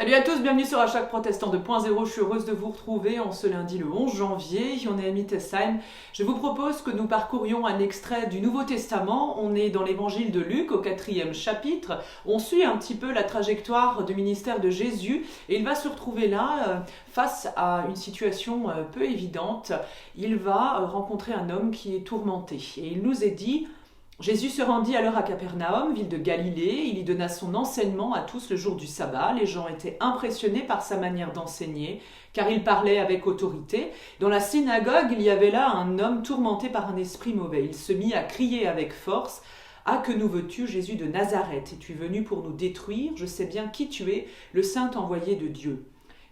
Salut à tous, bienvenue sur Chaque Protestant 2.0. Je suis heureuse de vous retrouver en ce lundi le 11 janvier. On est à Mittesheim. Je vous propose que nous parcourions un extrait du Nouveau Testament. On est dans l'évangile de Luc au 4e chapitre. On suit un petit peu la trajectoire du ministère de Jésus et il va se retrouver là face à une situation peu évidente. Il va rencontrer un homme qui est tourmenté et il nous est dit: Jésus se rendit alors à Capernaum, ville de Galilée. Il y donna son enseignement à tous le jour du sabbat. Les gens étaient impressionnés par sa manière d'enseigner, car il parlait avec autorité. Dans la synagogue, il y avait là un homme tourmenté par un esprit mauvais. Il se mit à crier avec force: « Ah, que nous veux-tu, Jésus de Nazareth? Es-tu venu pour nous détruire? Je sais bien qui tu es, le saint envoyé de Dieu. »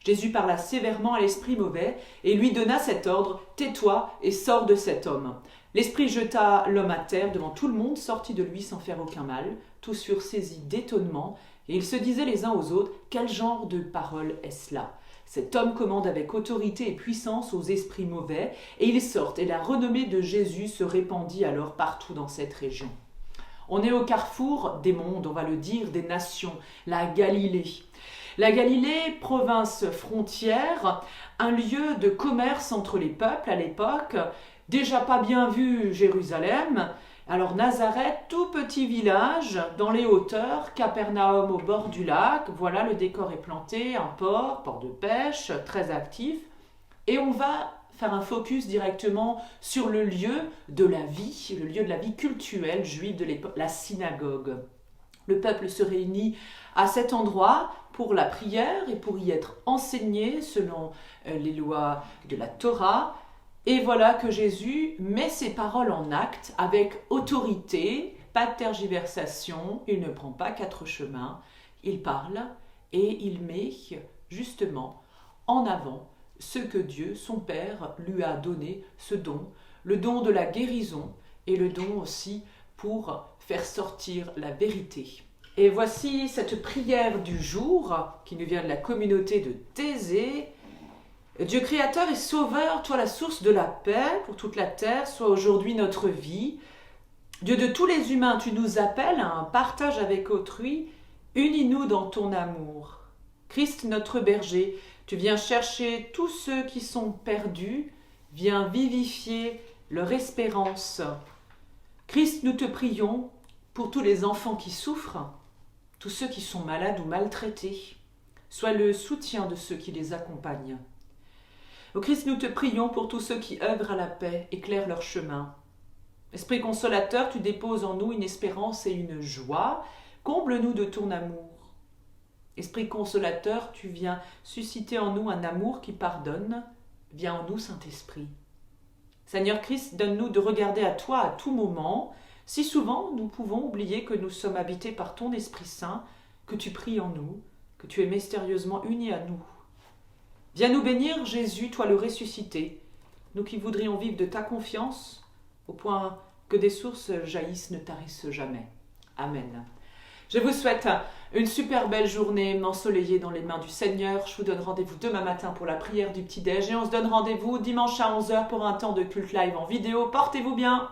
Jésus parla sévèrement à l'esprit mauvais et lui donna cet ordre: « Tais-toi et sors de cet homme. » L'esprit jeta l'homme à terre devant tout le monde, sortit de lui sans faire aucun mal. Tous furent saisis d'étonnement et ils se disaient les uns aux autres: « Quel genre de parole est-ce là ? Cet homme commande avec autorité et puissance aux esprits mauvais, et ils sortent. » Et la renommée de Jésus se répandit alors partout dans cette région. On est au carrefour des mondes, on va le dire, des nations, la Galilée. La Galilée, province frontière, un lieu de commerce entre les peuples à l'époque. Déjà pas bien vu Jérusalem, alors Nazareth, tout petit village dans les hauteurs, Capernaum au bord du lac, voilà le décor est planté, un port de pêche très actif, et on va faire un focus directement sur le lieu de la vie, le lieu de la vie cultuelle juive de l'époque, la synagogue. Le peuple se réunit à cet endroit pour la prière et pour y être enseigné selon les lois de la Torah. Et voilà que Jésus met ses paroles en acte avec autorité, pas de tergiversation, il ne prend pas quatre chemins, il parle et il met justement en avant ce que Dieu, son Père, lui a donné, ce don, le don de la guérison et le don aussi pour faire sortir la vérité. Et voici cette prière du jour qui nous vient de la communauté de Thésée. Dieu créateur et sauveur, toi la source de la paix pour toute la terre, soit aujourd'hui notre vie. Dieu de tous les humains, tu nous appelles à un partage avec autrui, unis-nous dans ton amour. Christ notre berger, tu viens chercher tous ceux qui sont perdus, viens vivifier leur espérance. Christ, nous te prions pour tous les enfants qui souffrent, tous ceux qui sont malades ou maltraités. Sois le soutien de ceux qui les accompagnent. Ô Christ, nous te prions pour tous ceux qui œuvrent à la paix, éclaire leur chemin. Esprit consolateur, tu déposes en nous une espérance et une joie. Comble-nous de ton amour. Esprit consolateur, tu viens susciter en nous un amour qui pardonne. Viens en nous, Saint-Esprit. Seigneur Christ, donne-nous de regarder à toi à tout moment. Si souvent, nous pouvons oublier que nous sommes habités par ton Esprit Saint, que tu pries en nous, que tu es mystérieusement uni à nous. Viens nous bénir, Jésus, toi le ressuscité, nous qui voudrions vivre de ta confiance, au point que des sources jaillissent ne tarissent jamais. Amen. Je vous souhaite une super belle journée ensoleillée dans les mains du Seigneur. Je vous donne rendez-vous demain matin pour la prière du petit-déj et on se donne rendez-vous dimanche à 11h pour un temps de culte live en vidéo. Portez-vous bien!